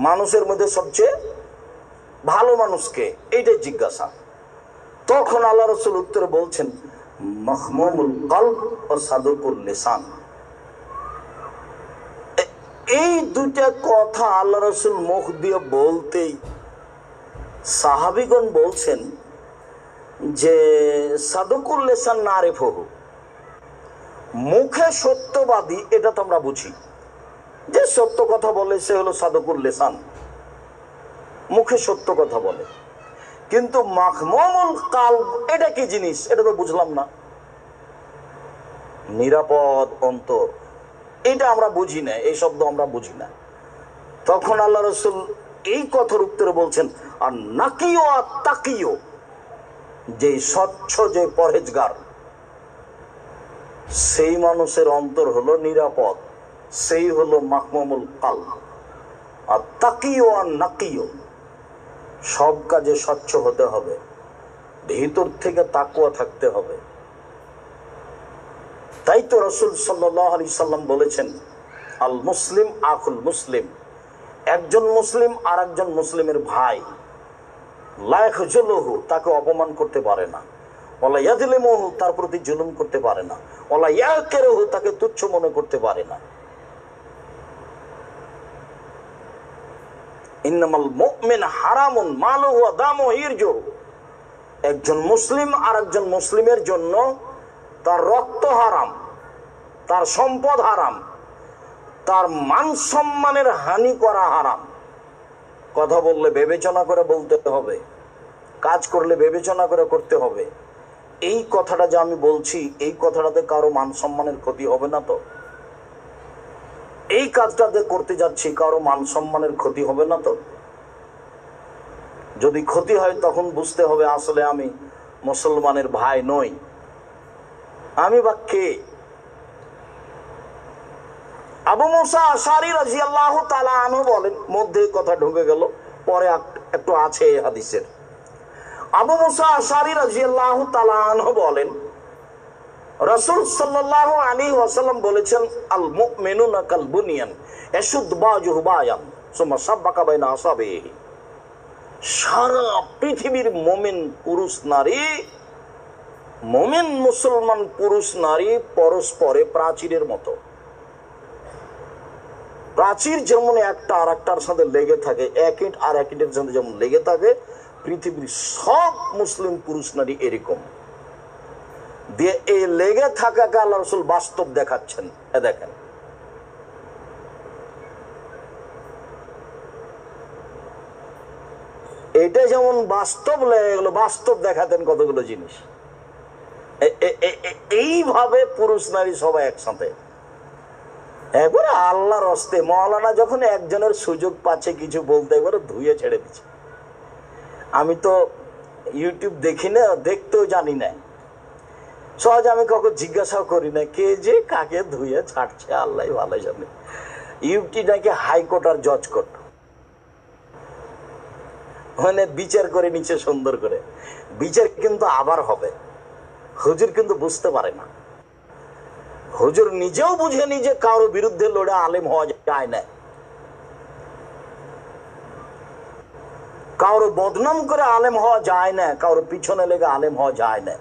মানুষের মধ্যে সবচেয়ে ভালো মানুষকে, এইটাই জিজ্ঞাসা। তখন আল্লাহ রাসূল উত্তরে বলছেন মাহমুমুল কলব ও সাদুকুল লিসান। এই দুইটা কথা আল্লাহ রাসূল মুখ দিয়ে বলতেই সাহাবীগণ বলছেন যে সাদুকুল লিসান নারিফহু, মুখে সত্যবাদী এটা তো আমরা বুঝি, যে সত্য কথা বলে সে হলো সাদুকুল লিসান, মুখে সত্য কথা বলে। কিন্তু মাহমুমুল কালব এটা কি জিনিস এটা তো বুঝলাম না। নিরাপদ অন্তর এটা আমরা বুঝি না, এই শব্দ আমরা বুঝি না। তখন আল্লাহ রাসূল এই কথার উত্তরে বলছেন আর নাকিও আর তাকিও, যে স্বচ্ছ যে পরহেজগার সেই মানুষের অন্তর হলো নিরাপদ, সেই হলো মাহমুমুল কালব। আর তাকিও আর নাকিও, সব কাজে স্বচ্ছ হতে হবে, ভিতর থেকে তাকওয়া থাকতে হবে। তাই তো রাসূল সাল্লাল্লাহু আলাইহি সাল্লাম বলেছেন আল মুসলিম আখুল মুসলিম, একজন মুসলিম আর একজন মুসলিমের ভাই, লা ইয়াখজুলুহু, তাকে অপমান করতে পারে না, ওয়ালা ইয়াযলিমুহু, তার প্রতি জুলুম করতে পারে না, ওয়ালা ইয়াকিরুহু, তাকে তুচ্ছ মনে করতে পারে না। ইন্নামাল মুমিন হারামুন মালুহু ওয়া দামুহু ইরজুহু, একজন মুসলিম আর একজন মুসলিমের জন্য তার রক্ত হারাম, তার সম্পদ হারাম, তার মান সম্মানের হানি করা হারাম। কথা বললে বিবেচনা করে বলতে হবে, কাজ করলে বিবেচনা করে করতে হবে। এই কথাটা যে আমি বলছি, এই কথাটাতে কারো মান সম্মানের ক্ষতি হবে না তো? এই কাজটাতে করতে যাচ্ছি, কারো মান সম্মানের ক্ষতি হবে না তো? যদি ক্ষতি হয় তখন বুঝতে হবে আসলে আমি মুসলমানের ভাই নই, আমি বা কে? আবু মুসা আশআরী রাদিয়াল্লাহু তাআলা আনহু বলেন, মধ্যে কথা ঢুকে গেল, পরে একটু আছে এই হাদিসের। আবু মুসা আশআরী রাদিয়াল্লাহু তাআলা আনহু বলেন রাসূল সাল্লাল্লাহু আলাইহি ওয়াসাল্লাম বলেছেন আল মুমিনুনা কাল বুনিয়ান ইয়াশুদ্দু বাযুহু বায়ান সুম্মা সাব্বাকা বাইনা আসাবিহি, সারা পৃথিবীর মুমিন পুরুষ নারী, মুমিন মুসলমান পুরুষ নারী পরস্পরে প্রাচীরের মতো। প্রাচীর যেমন একটা আর একটার সাথে লেগে থাকে, এক ইট আর এক ইটের সাথে যেমন লেগে থাকে, পৃথিবীর সব মুসলিম পুরুষ নারী এরকম দিয়ে এই লেগে থাকাকে আল্লাহ রাসূল বাস্তব দেখাচ্ছেন। দেখেন, এটা যেমন বাস্তব লেগে গেল, বাস্তব দেখাতেন কতগুলো জিনিস। এইভাবে পুরুষ নারী সবাই একসাথে একবারে আল্লাহর হস্তে। মাওলানা যখন একজনের সুযোগ পাচ্ছে কিছু বলতে, একবারে ধুয়ে ছেড়ে দিচ্ছে। আমি তো ইউটিউব দেখি না, দেখতেও জানি না, সহজে আমি কাউকে জিজ্ঞাসাও করি না কে যে কাকে ধুয়ে ছাড়ছে, আল্লাহ ভালো জানে। ইউটিউব নাকি হাইকোর্ট আর জজ কোর্ট, মানে বিচার করে নিচ্ছে সুন্দর করে। বিচার কিন্তু আবার হবে, হুজুর কিন্তু বুঝতে পারে না, হুজুর নিজেও বুঝেনি যে কারোর বিরুদ্ধে লড়ে আলেম হওয়া যায় না, কারো বদনাম করে আলেম হওয়া যায় না, কারোর পিছনে লেগে আলেম হওয়া যায় না,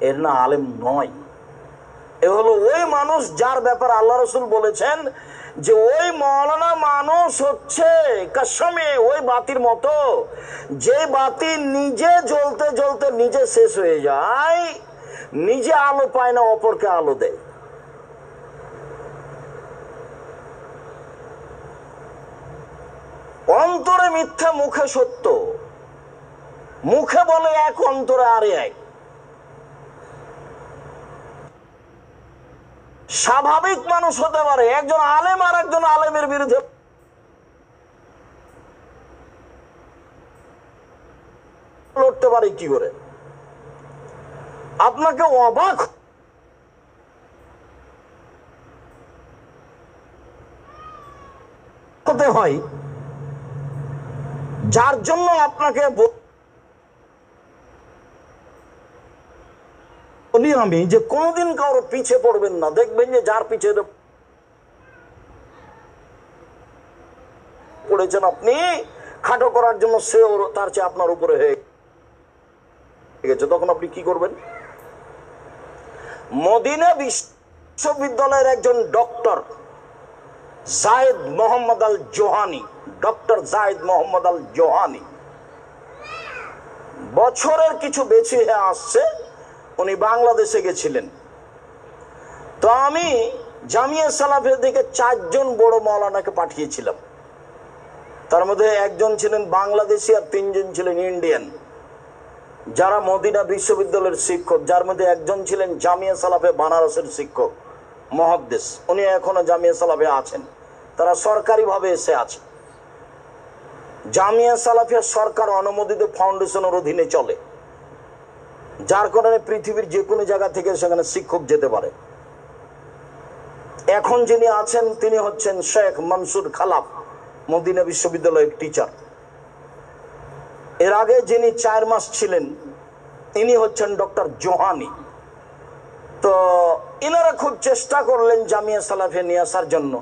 এর না আলেম নয়। এ হলো ওই মানুষ যার ব্যাপারে আল্লাহ রাসূল বলেছেন যে ওই মাওলানা মানুষ হচ্ছে কসমে ওই বাতির মতো, যে বাতি নিজে জ্বলতে জ্বলতে নিজে শেষ হয়ে যায়, নিজে আলো পায় না, অপরকে আলো দেয়। অন্তরে মিথ্যা, মুখে সত্য, মুখে বলে এক, অন্তরে আরে এক। স্বাভাবিক মানুষ হতে পারে, একজন আলেম আর একজন আলেমের বিরুদ্ধে লড়তে পারে কি করে? আপনাকে অবাক হতে হয়, যার জন্য আপনাকে বলি আমি যে কোনদিন কারো পিছে পড়বেন না। দেখবেন যে যার পিছে পড়েছেন আপনি খাটো করার জন্য, সে তার চেয়ে আপনার উপরে হয়ে গেছে, তখন আপনি কি করবেন? মদিনা বিশ্ববিদ্যালয়ের একজন ডক্টর জায়েদ মোহাম্মদ আল জোহানি, ডক্টর জায়েদ মোহাম্মদ আল জোহানি বছরের কিছু বেশি আসছে, উনি বাংলাদেশে গেছিলেন। তো আমি জামিয়া সালাফিয়া থেকে 4 জন বড় মাওলানাকে পাঠিয়েছিলাম। তার মধ্যে একজন ছিলেন বাংলাদেশি আর 3 জন ছিলেন ইন্ডিয়ান, যারা মদিনা বিশ্ববিদ্যালয়ের শিক্ষক, যার মধ্যে একজন ছিলেন জামিয়া সালাফিয়া বানারসের শিক্ষক মুহাদ্দিস, উনি এখনো জামিয়া সালাফিয়া আছেন, তারা সরকারিভাবে এসে আছে। জামিয়া সালাফিয়া সরকার অনুমোদিত ফাউন্ডেশনের অধীনে চলে, যার কারণে পৃথিবীর যে কোনো জায়গা থেকে সেখানে শিক্ষক যেতে পারে। এখন যিনি আছেন তিনি হচ্ছেন শেখ মনসুর খালাফ, মদিনা বিশ্ববিদ্যালয়ের টিচার। এর আগে যিনি 4 মাস ছিলেন ইনি হচ্ছেন ডক্টর জোহানি। তো ইনারা খুব চেষ্টা করলেন জামিয়া সালাফিয়া নিয়ে আসার জন্য,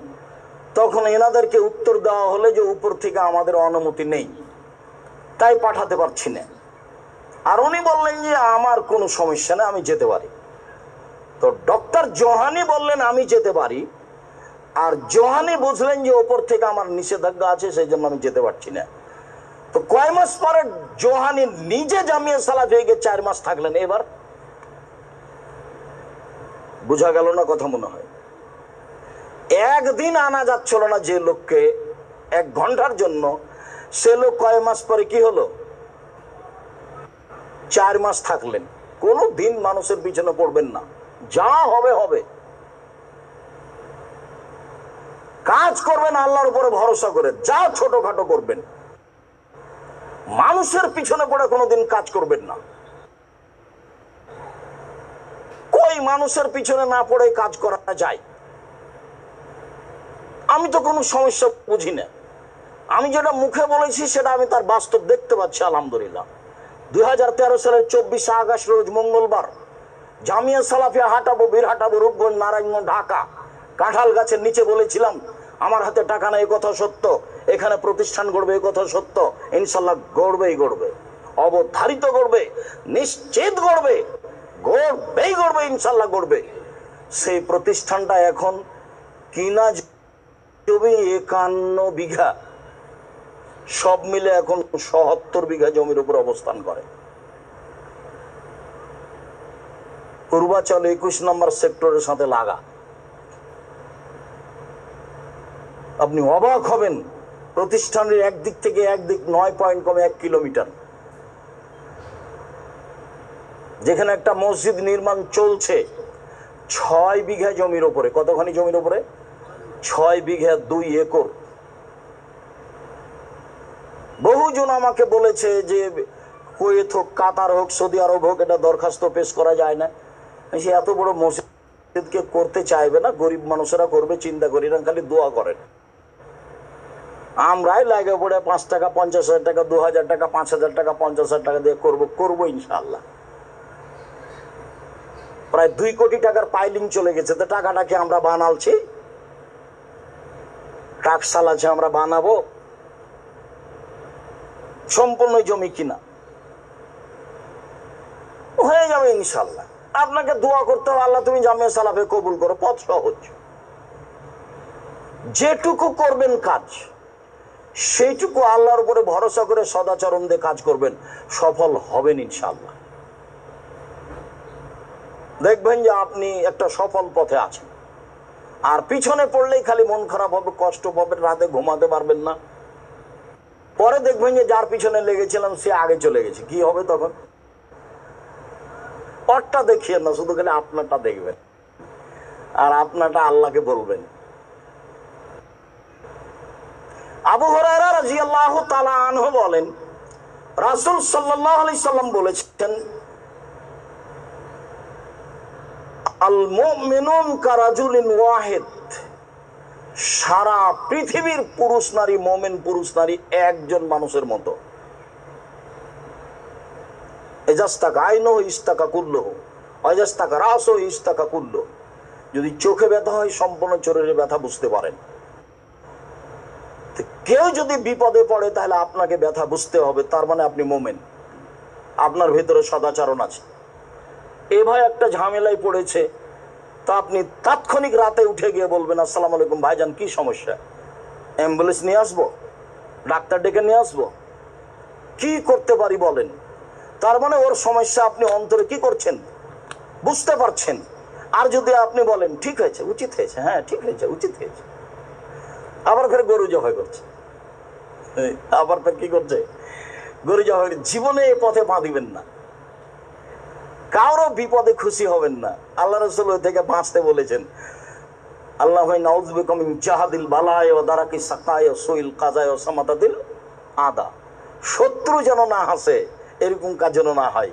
তখন এনাদেরকে উত্তর দেওয়া হলে যে উপর থেকে আমাদের অনুমতি নেই, তাই পাঠাতে পারছি না। আর উনি বললেন যে আমার কোনো সমস্যা নেই, আমি যেতে পারি। তো ডক্টর জোহানি বললেন আমি যেতে পারি, আর জোহানি বুঝলেন যে উপর থেকে আমার নিষেধাজ্ঞা আছে, সেই জন্য আমি যেতে পারছি না। তো কয় মাস পরে জোহানি নিজে জামিয়া সালাফিয়া গিয়ে 4 মাস থাকলেন। এবার বুঝা গেল না কথা? মনে হয় একদিন আনা যাচ্ছিল না যে লোককে 1 ঘন্টার জন্য, সে লোক কয় মাস পরে কি হলো? 4 মাস থাকলেন। কোনো দিন মানুষের পিছনে পড়বেন না, যা হবে হবে, কাজ করবেন আল্লাহর উপরে ভরসা করে, যা ছোটখাটো করবেন, মানুষের পিছনে পড়ে কোনোদিন কাজ করবেন না। কই মানুষের পিছনে না পড়ে কাজ করা যায়? আমি তো কোনো সমস্যা বুঝি না। আমি যেটা মুখে বলেছি সেটা আমি তার বাস্তব দেখতে পাচ্ছি আলহামদুলিল্লাহ। 2013 সালের 24 আগস্ট রোজ মঙ্গলবার জামিয়া সালাফিয়া হাঁটাবো, বীরহাটাবো, রূপগঞ্জ, নারায়ণগঞ্জ, ঢাকা, কাঁঠাল গাছের নিচে বলেছিলাম আমার হাতে টাকা নেই, কথা সত্য, এখানে প্রতিষ্ঠান গড়বে, এই কথা সত্য, ইনশাল্লাহ গড়বেই গড়বে, অবধারিত গড়বে, নিশ্চিত গড়বে, গড়বেই গড়বে, ইনশাল্লাহ গড়বে। সেই প্রতিষ্ঠানটা এখন কিনা জমি 51 বিঘা, সব মিলে এখন 77 বিঘা জমির উপর অবস্থান করে। পূর্বাচল 21 নম্বর সেক্টরের সাথে লাগা। আপনি অবাক হবেন, প্রতিষ্ঠানের একদিক থেকে একদিক 9 পয়েন্ট কমে 1 কিলোমিটার। যেখানে একটা মসজিদ নির্মাণ চলছে 6 বিঘা জমির উপরে। কতখানি জমির উপরে? 6 বিঘা 2 একর। বহুজন আমাকে বলেছে যে কুয়েত হোক, কাতার হোক, সৌদি আরব হোক, এটা দরখাস্ত পেশ করা যায় না। সে এত বড় মসজিদকে করতে চাইবে না, গরিব মানুষেরা করবে, চিন্তা করি না, খালি দোয়া করেন। আমরাই লাগে পড়ে 5 টাকা, 50,000 টাকা, 2,000 টাকা, 5,000 টাকা, 50,000 টাকা দিয়ে করবো ইনশাআল্লাহ। প্রায় 2 কোটি টাকার পাইলিং চলে গেছে। তো টাকাটাকে আমরা বানালছি, টাকসাল আছে, আমরা বানাবো, সম্পূর্ণ জমি কিনা হয়ে যাবে ইনশাল্লাহ। আপনাকে দোয়া করতে হবে, আল্লাহ তুমি জামিয়া সালাফে কবুল করো, পথ সহজ। যেটুকু করবেন কাজ, সেইটুকু আল্লাহর উপরে ভরসা করে সদাচরণ দিয়ে কাজ করবেন, সফল হবেন ইনশাল্লাহ। দেখবেন যে আপনি একটা সফল পথে আছেন। আর পিছনে পড়লেই খালি মন খারাপ হবে, কষ্ট পাবেন, রাতে ঘুমাতে পারবেন না। পরে দেখবেন যে যার পিছনে লেগেছিলাম সে আগে চলে গেছে, কি হবে তখন? পরটা দেখিয়ে না, শুধু খালি আপনারটা দেখবেন, আর আপনারটা আল্লাহকে বলবেন। আবু হুরায়রা রাদিয়াল্লাহু তাআলা আনহু বলেন, রাসূল সাল্লাল্লাহু আলাইহি সাল্লাম বলেছেন, আল মুমিনুন কারাজুলিন ওয়াহিদ, সারা পৃথিবীর পুরুষ নারী, মুমিন পুরুষ নারী একজন মানুষের মতো। এজাস্তাকা আইনহু ইস্তাকা কুল্লুহু, অজাস্তাকা রাসহু ইস্তাকা কুল্লুহু। যদি চোখে ব্যথা হয় সম্পূর্ণ শরীরে ব্যথা বুঝতে পারেন। কেউ যদি বিপদে পড়ে তাহলে আপনাকে ব্যথা বুঝতে হবে, তার মানে আপনি মোমেন, আপনার ভিতরে সদাচরণ আছে। এ ভাই একটা ঝামেলায় পড়েছে, তা আপনি তাৎক্ষণিক রাতে উঠে গিয়ে বলবেন আসসালামু আলাইকুম ভাইজান কি সমস্যা, অ্যাম্বুলেন্স নিয়ে আসবো, ডাক্তার ডেকে নিয়ে আসবো, কি করতে পারি বলেন। তার মানে ওর সমস্যা আপনি অন্তরে কি করছেন বুঝতে পারছেন। আর যদি আপনি বলেন ঠিক হয়েছে উচিত হয়েছে, হ্যাঁ ঠিক হয়েছে উচিত হয়েছে, আবার ফের গরু জবাই করছে, আবার ফের কি করছে গরু জবাই। জীবনে এ পথে পা দিবেন না, কারো বিপদে খুশি হবেন না। আল্লাহ রাসূল ওই থেকে বাঁচতে বলেছেন, আল্লাহ নাউযু বিকা মিন জাহাদিল বালায় ওয়া দারাকি সাকায় ওয়া সুইল কাজায় ওয়া সামাতাদিল আদা। শত্রু যেন না হাসে, এরকম কাজ যেন না হয়।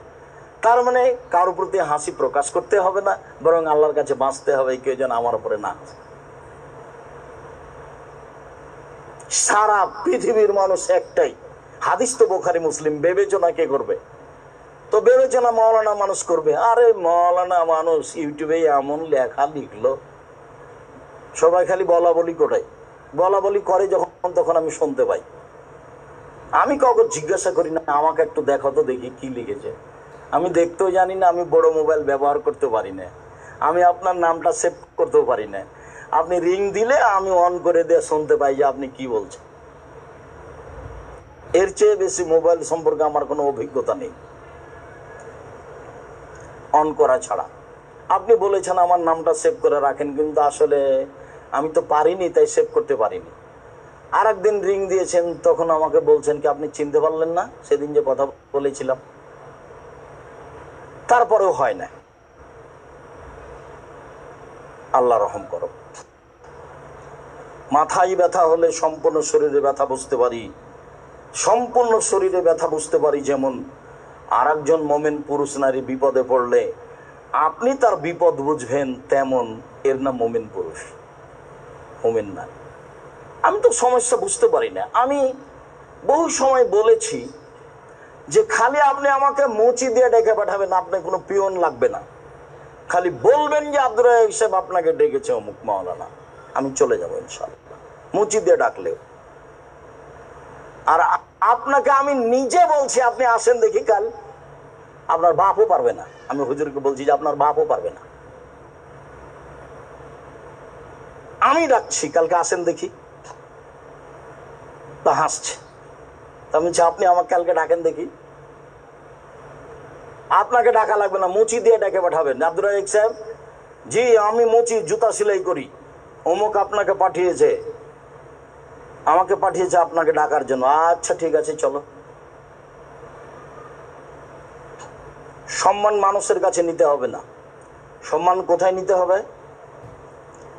তার মানে কারোর প্রতি হাসি প্রকাশ করতে হবে না, বরং আল্লাহর কাছে বাঁচতে হবে কেউ যেন আমার উপরে না হাসে। সারা পৃথিবীর মানুষ একটাই, হাদিস তো বুখারী মুসলিম, বিবেচনা কে করবে? তো বিবেচনা মাওলানা মানুষ করবে। আরে মাওলানা মানুষ ইউটিউবে এমন লেখা লিখলো, সবাই খালি বলা বলি কোটাই, বলা বলি করে যখন তখন আমি শুনতে পাই। আমি কাউকে জিজ্ঞাসা করি না আমাকে একটু দেখো তো দেখি কি লিখেছে। আমি দেখতেও জানি না, আমি বড় মোবাইল ব্যবহার করতে পারি না, আমি আপনার নামটা সেভ করতেও পারি না। আপনি রিং দিলে আমি অন করে দিয়ে শুনতে পাই যে আপনি কি বলছেন। এর চেয়ে বেশি মোবাইল সম্পর্কে আমার কোনো অভিজ্ঞতা নেই অন করা ছাড়া। আপনি বলেছেন আমার নামটা সেভ করে রাখেন, কিন্তু আসলে আমি তো পারিনি, তাই সেভ করতে পারিনি। আর একদিন রিং দিয়েছেন, তখন আমাকে বলছেন কি আপনি চিনতে পারলেন না সেদিন যে কথা বলেছিলাম। তারপরেও হয় না। আল্লাহ রহম করো। মাথায় ব্যথা হলে সম্পূর্ণ শরীরে ব্যথা বুঝতে পারি, সম্পূর্ণ শরীরে ব্যথা বুঝতে পারি। যেমন আর একজন মোমেন পুরুষ নারী বিপদে পড়লে আপনি তার বিপদ বুঝবেন, তেমন এর নাম মোমেন পুরুষ, মোমেন নারী। আমি তো সমস্যা বুঝতে পারি না। আমি বহু সময় বলেছি যে খালি আপনি আমাকে মুচি দিয়ে ডেকে পাঠাবেন, আপনার কোনো পিয়ন লাগবে না, খালি বলবেন যে আব্দুর রাজ্জাক সাহেব আপনাকে ডেকেছে অমুক মাওলানা, আমি চলে যাবো ইনশাআল্লাহ, মুচি দিয়ে ডাকলেও। আর আপনাকে আমি নিজে বলছি আপনি আসেন দেখি কাল, আপনার বাপও পারবে না। আমি হুজুরকে বলছি যে আপনার বাপও পারবে না, আমি ডাকছি কালকে আসেন দেখি। তা হাসছে। আমি আপনি আমাকে কালকে ডাকেন দেখি। আপনাকে ডাকা লাগবে না, মুচি দিয়ে ডেকে পাঠাবেন। আব্দুর রাজ্জাক সাহেব জি আমি মুচি জুতা সেলাই করি, অমুক আপনাকে পাঠিয়েছে, আমাকে পাঠিয়েছে আপনাকে ডাকার জন্য। আচ্ছা ঠিক আছে চলো। সম্মান মানুষের কাছে নিতে হবে না, সম্মান কোথায় নিতে হবে?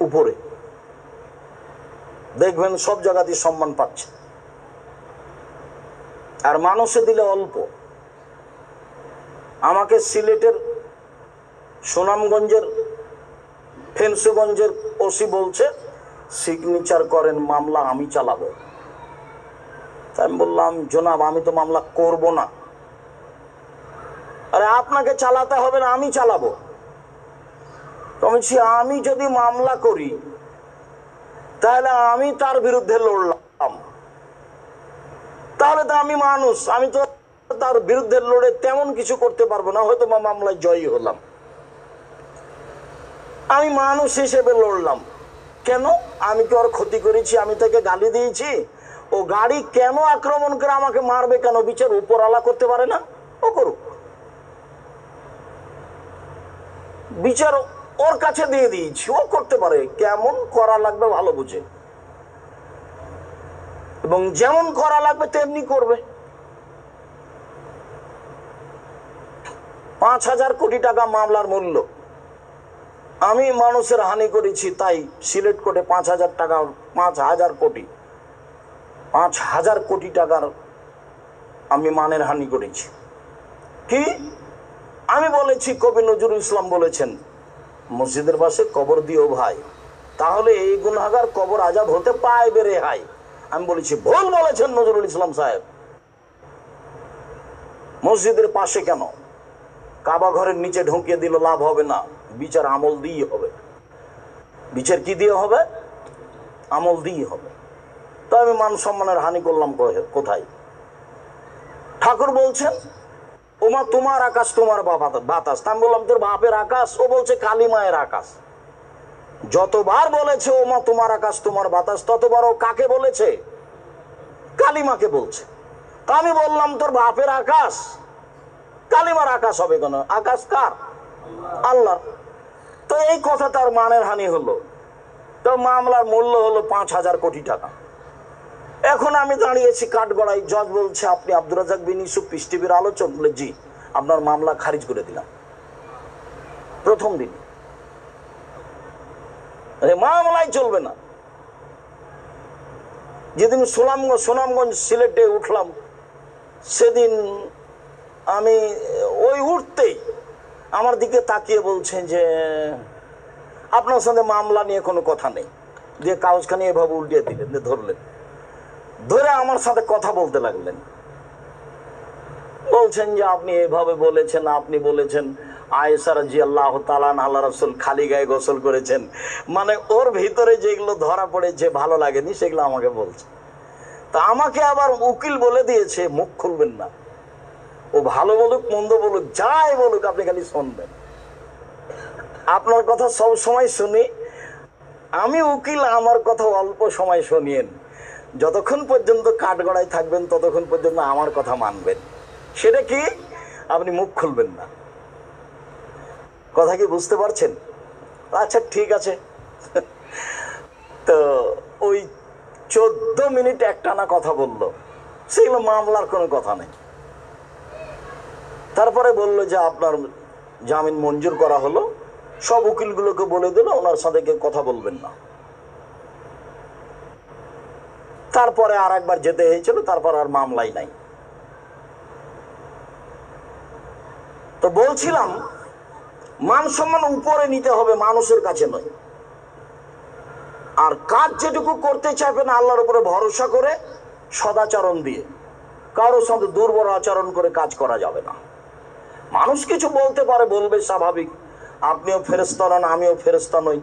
উপরে। দেখবেন সব জায়গাতেই সম্মান পাচ্ছে। আর মানুষে দিলে অল্প। আমাকে সিলেটের সুনামগঞ্জের ফেন্সুগঞ্জের ওসি বলছে সিগনেচার করেন, মামলা আমি চালাবো। তাই আমি বললাম জনাব আমি তো মামলা করব না। আরে আপনাকে চালাতে হবে না, আমি চালাবো। আমি যদি মামলা করি তাহলে আমি তার বিরুদ্ধে লড়লাম, তাহলে তো আমি মানুষ, আমি তো তার বিরুদ্ধে লড়ে তেমন কিছু করতে পারবো না, হয়তো মামলায় জয়ী হলাম। আমি মানুষ হিসেবে লড়লাম। কেন? আমি কি ওর ক্ষতি করেছি? আমি তাকে গালি দিয়েছি? ও গাড়ি কেন আক্রমণ করে আমাকে মারবে কেন? বিচার উপরওয়ালা করতে পারে না? ও করুক, বিচার ওর কাছে দিয়ে দিয়েছি, ও করতে পারে। কেমন করা লাগবে ভালো বুঝে, এবং যেমন করা লাগবে তেমনি করবে। 5,000 কোটি টাকা মামলার মূল্য। আমি মানুষের হানি করেছি, তাই সিলেট কোর্টে 5,000 টাকা, 5,000 কোটি, 5,000 কোটি টাকার আমি মানের হানি করেছি। কি? আমি বলেছি কবি নজরুল ইসলাম বলেছেন মসজিদের পাশে কবর দিও ভাই, তাহলে এই গুনাহগার কবর আজাব হতে পাইবে রেহাই। আমি বলেছি ভুল বলেছেন নজরুল ইসলাম সাহেব। মসজিদের পাশে কেন? কাবা ঘরের নিচে ঢুকিয়ে দিল লাভ হবে না, বিচার আমল দিয়ে হবে। বিচার কি দিয়ে হবে? আমল দিয়ে হবে। তো আমি মান সম্মানের হানি করলাম কোথায়? ঠাকুর বলছেন ওমা তোমার আকাশ তোমার বাতাস। আমি বললাম তোর বাপের আকাশ? ও বলছে কালিমায়ের আকাশ। যতবার বলেছে ওমা তোমার আকাশ তোমার বাতাস, ততবার ও কাকে বলেছে? কালিমাকে বলছে। তা আমি বললাম তোর বাপের আকাশ, কালিমার আকাশ হবে কেন? আকাশ কার? আল্লাহ। তো এই কথা তার মানের হানি হলো। তো মামলার মূল্য হলো 5,000 কোটি টাকা। এখন আমি দাঁড়িয়েছি কাঠগড়ায়, জজ বলছে আপনি আব্দুর রাজ্জাক বিন ইউসুফ পিস টিভির আলোচক? বলে জি। আপনার মামলা খারিজ করে দিলাম প্রথম দিন। মামলায় চলবে না। যেদিন সুনামগঞ্জ সিলেটে উঠলাম, সেদিন আমি ওই উঠতেই আমার দিকে তাকিয়ে বলছেন যে আপনার সাথে মামলা নিয়ে কোনো কথা নেই, দিয়ে কাগজখানি এভাবে উল্টিয়ে দিলেন, ধরলেন, ধরে আমার সাথে কথা বলতে লাগলেন। বলছেন যে আপনি এভাবে বলেছেন, আপনি বলেছেন আয়েশা রাদিয়াল্লাহু তাআলা আল্লাহ রাসূল খালি গায়ে গোসল করেছেন। মানে ওর ভিতরে যেগুলো ধরা পড়েছে ভালো লাগেনি, সেগুলো আমাকে বলছে। তা আমাকে আবার উকিল বলে দিয়েছে মুখ খুলবেন না, ও ভালো বলুক মন্দ বলুক যাই বলুক আপনি খালি শুনবেন। আপনার কথা সব সময় শুনি, আমি উকিল, আমার কথা অল্প সময় শুনিয়েন। যতক্ষণ পর্যন্ত কাঠগড়ায় থাকবেন ততক্ষণ পর্যন্ত আমার কথা মানবেন। সেটা কি? আপনি মুখ খুলবেন না। কথা কি বুঝতে পারছেন? আচ্ছা ঠিক আছে। তো ওই 14 মিনিট একটানা কথা বললো, সেগুলো মামলার কোনো কথা নেই। তারপরে বললো যে আপনার জামিন মঞ্জুর করা হলো। সব উকিলগুলোকে বলে দিল ওনার সাথে কেউ কথা বলবেন না। তারপরে আর একবার যেতে হয়েছিল, তারপর আর মামলাই নাই। তো বলছিলাম মান সম্মান উপরে নিতে হবে, মানুষের কাছে নয়। আর কাজ যেটুকু করতে চাইবেন আল্লাহর উপরে ভরসা করে, সদাচরণ দিয়ে, কারোর সাথে দুর্বল আচরণ করে কাজ করা যাবে না। মানুষ কিছু বলতে পারে, বলবে, স্বাভাবিক। আপনিও ফেরেশতা নন, আমিও ফেরেশতা নই।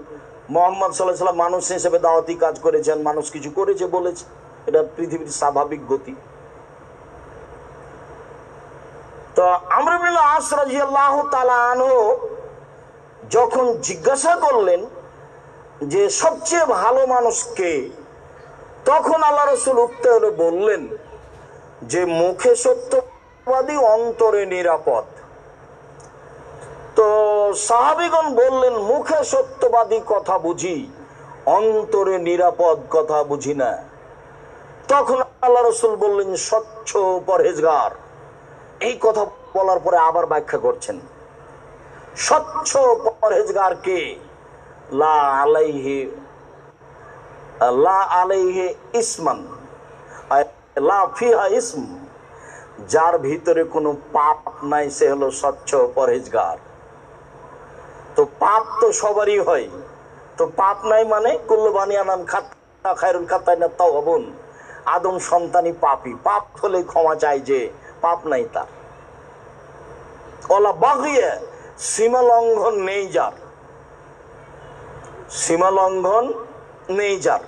মুহাম্মদ সাল্লাল্লাহু আলাইহি ওয়াসাল্লাম মানুষ হিসেবে দাওয়াতি কাজ করেছেন, মানুষ কিছু করেছে বলেছে, এটা পৃথিবীর স্বাভাবিক গতি। তো আমর ইবনে আস রাদিয়াল্লাহু তাআলা আনহু যখন জিজ্ঞাসা করলেন যে সবচেয়ে ভালো মানুষ কে, তখন আল্লাহ রাসূল উত্তরে বললেন যে মুখে সত্যবাদী, অন্তরে নিরাপদ। তো সাহাবীগণ বললেন মুখে সত্যবাদী কথা বুঝি, অন্তরে নিরাপদ কথা বুঝি না। তখন আল্লাহ রাসূল বললেন স্বচ্ছ পরহেজগার। এই কথা বলার পরে আবার ব্যাখ্যা করছেন স্বচ্ছ পরহেজগার কে? লা আলাইহি ইসমান, লা ফিহা ইসম, যার ভিতরে কোনো পাপ নাই সে হলো স্বচ্ছ পরহেজগার। তো পাপ তো সবারই হয়, তো পাপ নাই মানে কুল্লু বানিয়ানান খাত্তা খায়রুল খাত্তাইনা তাওয়াবুন, আদম সন্তানই পাপী। পাপ হলে ক্ষমা চাই, যে পাপ নাই তার। ওলা বাগিয়ে, সীমা লঙ্ঘন নেই যার, সীমা লঙ্ঘন নেই যার।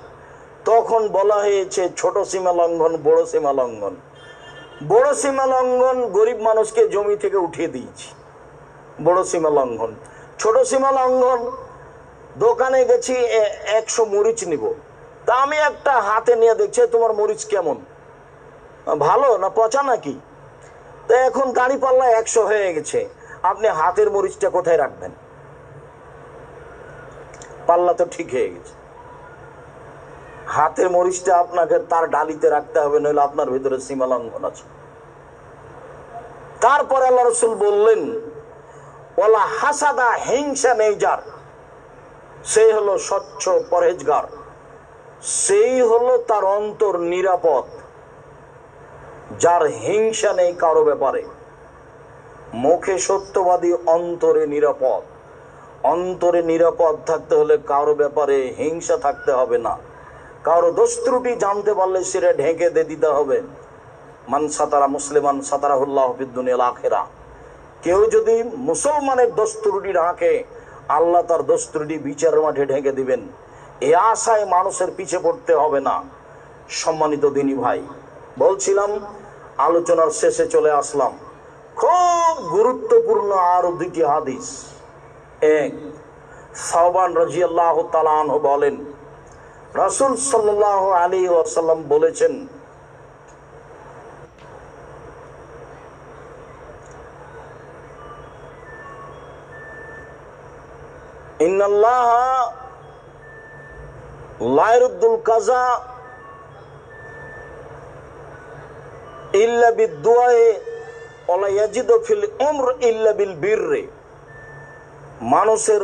তখন বলা হয়েছে ছোট সীমা লঙ্ঘন, বড় সীমা লঙ্ঘন। বড় সীমা লঙ্ঘন গরিব মানুষকে জমি থেকে উঠিয়ে দিয়েছি, বড় সীমা লঙ্ঘন। ছোট সীমা লঙ্ঘন, দোকানে গেছি 100 মরিচ নিব, তা আমি একটা হাতে নিয়ে দেখছি তোমার মরিচ কেমন, ভালো না পচা নাকি? তো এখন দাঁড়ি পাল্লা 100 হয়ে গেছে, আপনি হাতের মরিচটা কোথায় রাখবেন? পাল্লা তো ঠিক হয়ে গেছে, হাতের মরিচটা আপনাকে তার ডালিতে রাখতে হবে, নইলে আপনার ভিতরে সীমা লঙ্ঘন আছে। তারপরে আল্লাহ রাসূল বললেন ওয়ালা হাসাদা, হিংসা নেই যার, সেই হলো স্বচ্ছ পরহেজগার, সেই হলো তার অন্তর নিরাপদ। যার হিংসা নেই কারো ব্যাপারে, মুখে সত্যবাদী, অন্তরে নিরাপদ। অন্তরে নিরাপদ থাকতে হলে কারো ব্যাপারে হিংসা থাকতে হবে না। কারো দোষ ত্রুটি জানতে পারলে সেটা ঢেকে দিয়ে দিতে হবে। মান সাতারা মুসলিমান সাতারাহুল্লাহু ফিদ দুনিয়াল আখিরা। কেউ যদি মুসলমানের দোষ ত্রুটি ঢাকে, আল্লাহ তার দোষ ত্রুটি বিচারের মাঠে ঢেকে দিবেন। এই আশায় মানুষের পিছে পড়তে হবে না। সম্মানিত দিনী ভাই, বলছিলাম আলোচনার শেষে চলে আসলাম। খুব গুরুত্বপূর্ণ আরো দুটি হাদিস। এক, সাওবান রাদিয়াল্লাহু তাআলা আনহু বলেন, রাসূল সাল্লাল্লাহু আলাইহি ওয়াসাল্লাম বলেছেন, ইন্নাল্লাহা লা ইয়ারুদ্দুল কাযা ইল্লা বিদ-দুআই ওয়া লা ইয়াজিদু ফিল উমর ইল্লা বিল বিররি। মানুষের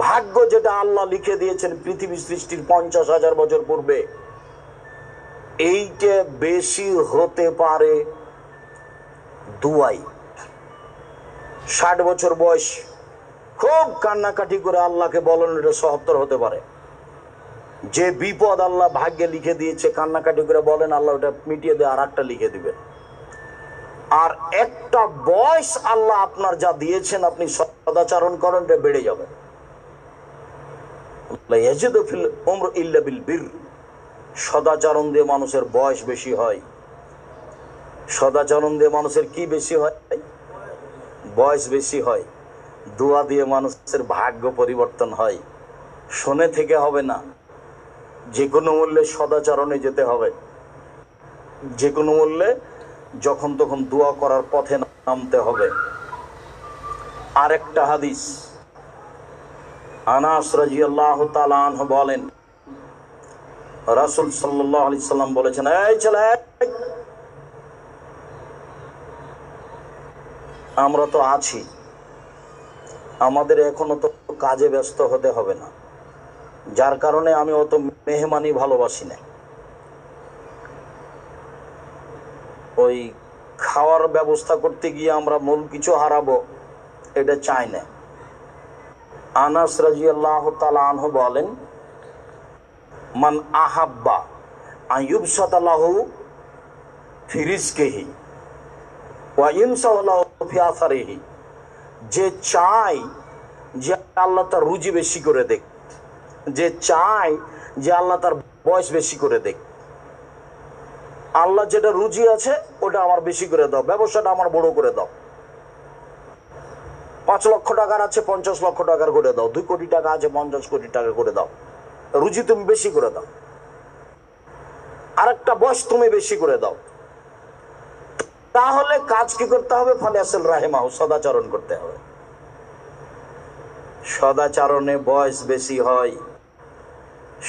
ভাগ্য যেটা আল্লাহ লিখে দিয়েছেন পৃথিবী সৃষ্টির 50,000 বছর পূর্বে, এইটা বেশি হতে পারে দুয়াই। 60 বছর বয়স খুব কান্নাকাটি করে আল্লাহকে বলেন, এটা 77 হতে পারে। যে বিপদ আল্লাহ ভাগ্যে লিখে দিয়েছে, কান্নাকাটি করে বলেন আল্লাহ ওটা মিটিয়ে দিয়ে আর একটা লিখে দিবে। আর একটা বয়স আল্লাহ আপনার যা দিয়েছেন, আপনি সদাচরণ করেন, এটা বেড়ে যাবে। সদাচরণ দিয়ে মানুষের বয়স বেশি হয়। সদাচরণ দিয়ে মানুষের কি বেশি হয়? বয়স বেশি হয়। দোয়া দিয়ে মানুষের ভাগ্য পরিবর্তন হয়। শুনে থেকে হবে না, যে কোনো মূল্যে সদাচরণে যেতে হবে। যে কোনো মূল্যে যখন তখন দোয়া করার পথে নামতে হবে। আরেকটা হাদিস, আনাস রাদিয়াল্লাহু তাআলা আনহু বলেন, রাসূল সাল্লাল্লাহু আলাইহি সাল্লাম বলেছেন, এই ছেলে, আমরা তো আছি, আমাদের এখনো তো কাজে ব্যস্ত হতে হবে না, যার কারণে আমি অত মেহমানি ভালোবাসি না। ওই খাওয়ার ব্যবস্থা করতে গিয়ে আমরা মূল কিছু হারাবো, এটা চাই না। আনাস রাদিয়াল্লাহু তাআলা আনহু বলেন, মান আহাব্বা আইয়ুবসাতা লাহু ফি রিজকিহি ওয়া ইনসাহু লাহু ফি আসারিহি। যে চায় যে আল্লাহ তার রুজি বেশি করে দেখ, যে চায় যে আল্লাহ তার বয়স বেশি করে দেখ, আল্লাহ যেটা রুজি আছে ওটা আমার বেশি করে দাও, ব্যবসাটা আমার বড় করে দাও। 5 লক্ষ টাকার আছে 50 লক্ষ টাকার করে দাও, 2 কোটি টাকা আছে 50 কোটি টাকা করে দাও। রুজি তুমি বেশি করে দাও, আরেকটা বয়স তুমি বেশি করে দাও। তাহলে কাজ কি করতে হবে? ফালিয়াসিল রাহিমাহু, সদাচরণ করতে হবে। সদাচরণে বয়স বেশি হয়,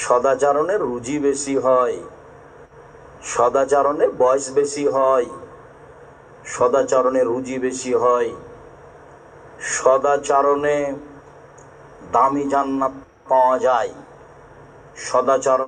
সদাচরণে রুজি বেশি হয়, সদাচরণে বয়স বেশি হয়, সদাচরণে রুজি বেশি হয়, সদাচরণে দামি জান্নাত পাওয়া যায়। সদাচরণ